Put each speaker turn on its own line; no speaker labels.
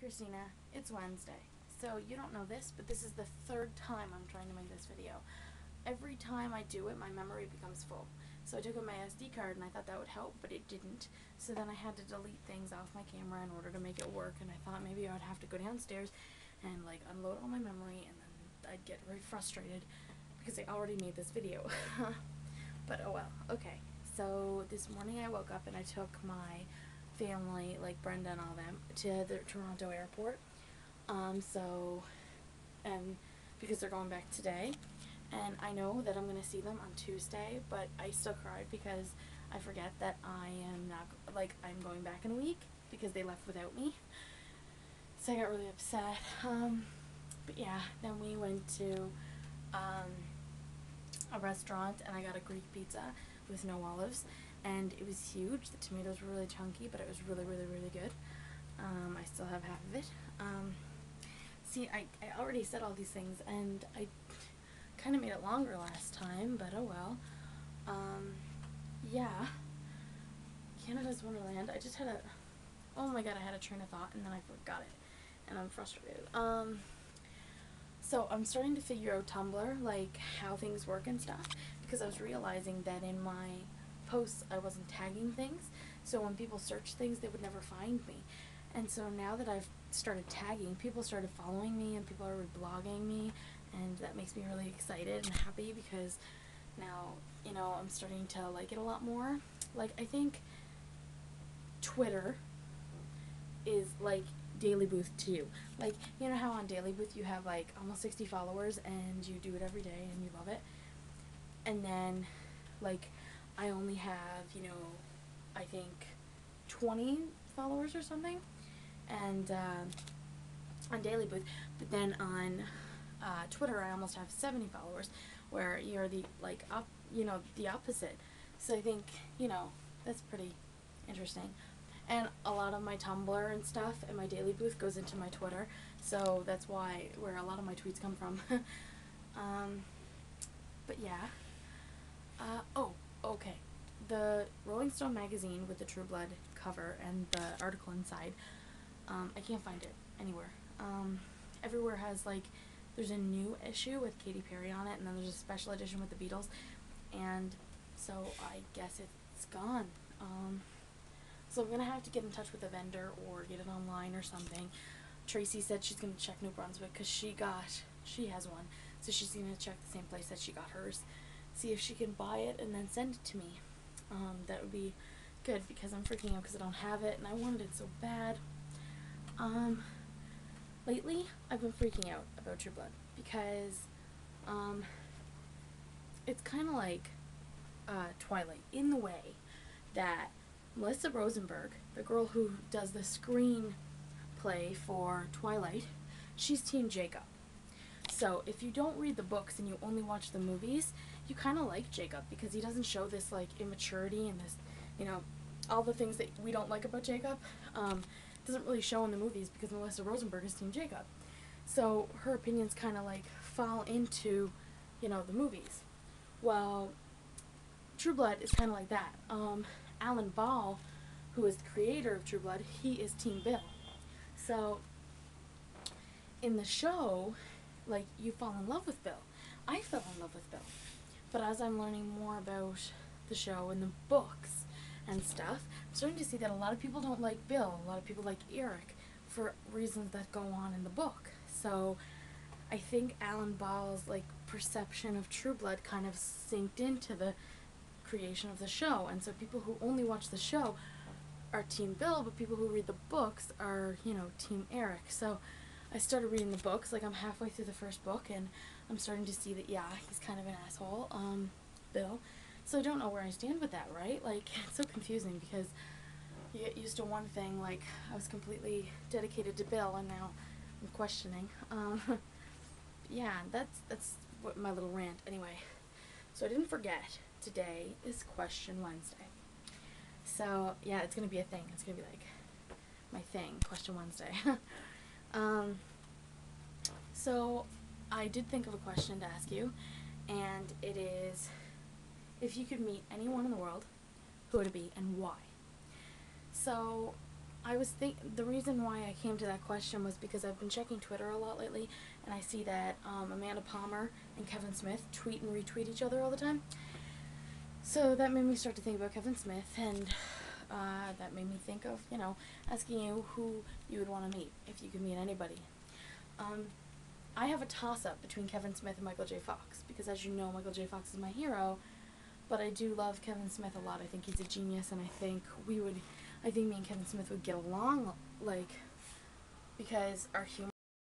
Christina, it's Wednesday. So you don't know this, but this is the third time I'm trying to make this video. Every time I do it, my memory becomes full. So I took out my SD card and I thought that would help, but it didn't. So then I had to delete things off my camera in order to make it work, and I thought maybe I would have to go downstairs and like unload all my memory, and then I'd get very frustrated because I already made this video. But oh well, okay. So this morning I woke up and I took my family, like Brenda and all them, to the Toronto airport. And because they're going back today, and I know that I'm going to see them on Tuesday, but I still cried because I forget that I am not, like, I'm going back in a week because they left without me. So I got really upset. But yeah, then we went to a restaurant and I got a Greek pizza with no olives, and it was huge. The tomatoes were really chunky, but it was really, really, really good. I still have half of it. See, I already said all these things, and I kind of made it longer last time, but oh well. Yeah. Canada's Wonderland. I just had a, oh my god, I had a train of thought, and then I forgot it, and I'm frustrated. So I'm starting to figure out Tumblr, like how things work and stuff, because I was realizing that in my posts I wasn't tagging things, so when people search things they would never find me. And so now that I've started tagging, people started following me and people are reblogging me, and that makes me really excited and happy because now, you know, I'm starting to like it a lot more. Like, I think Twitter is like Daily Booth to you. Like, you know how on Daily Booth you have like almost 60 followers and you do it every day and you love it? And then, like, I only have, you know, I think 20 followers or something, and on Daily Booth. But then on Twitter I almost have 70 followers, where you're the, like, you know, the opposite. So I think, you know, that's pretty interesting. And a lot of my Tumblr and stuff and my Daily Booth goes into my Twitter, so that's where a lot of my tweets come from. But yeah. Oh, okay. The Rolling Stone magazine with the True Blood cover and the article inside, I can't find it anywhere. Everywhere has, like, there's a new issue with Katy Perry on it, and then there's a special edition with the Beatles, and so I guess it's gone. So I'm gonna have to get in touch with a vendor or get it online or something. Tracy said she's gonna check New Brunswick because she has one, so she's gonna check the same place that she got hers, see if she can buy it and then send it to me. That would be good because I'm freaking out because I don't have it and I wanted it so bad. Lately I've been freaking out about True Blood because it's kind of like Twilight in the way that Melissa Rosenberg, the girl who does the screenplay for Twilight, she's Team Jacob. So if you don't read the books and you only watch the movies, you kind of like Jacob because he doesn't show this, like, immaturity and this, you know, all the things that we don't like about Jacob. Doesn't really show in the movies because Melissa Rosenberg is Team Jacob. So her opinions kind of like fall into, you know, the movies. Well, True Blood is kind of like that. Alan Ball, who is the creator of True Blood, he is Team Bill. So in the show, like, you fall in love with Bill. I fell in love with Bill. But as I'm learning more about the show and the books and stuff, I'm starting to see that a lot of people don't like Bill. A lot of people like Eric for reasons that go on in the book. So I think Alan Ball's, like, perception of True Blood kind of synced into the creation of the show. And so people who only watch the show are Team Bill, but people who read the books are, you know, Team Eric. So I started reading the books, like, I'm halfway through the first book, and I'm starting to see that, yeah, he's kind of an asshole, Bill. So I don't know where I stand with that, right? Like, it's so confusing because you get used to one thing, like, I was completely dedicated to Bill, and now I'm questioning. Yeah, that's what my little rant. Anyway, so I didn't forget, today is Question Wednesday. So, yeah, it's gonna be a thing. It's gonna be, like, my thing, Question Wednesday. So I did think of a question to ask you, and it is, if you could meet anyone in the world, who would it be and why? So the reason why I came to that question was because I've been checking Twitter a lot lately, and I see that Amanda Palmer and Kevin Smith tweet and retweet each other all the time. So that made me start to think about Kevin Smith, and that made me think of, asking you who you would want to meet if you could meet anybody. I have a toss-up between Kevin Smith and Michael J. Fox, because as you know, Michael J. Fox is my hero, but I do love Kevin Smith a lot. I think he's a genius, and I think me and Kevin Smith would get along, because our humor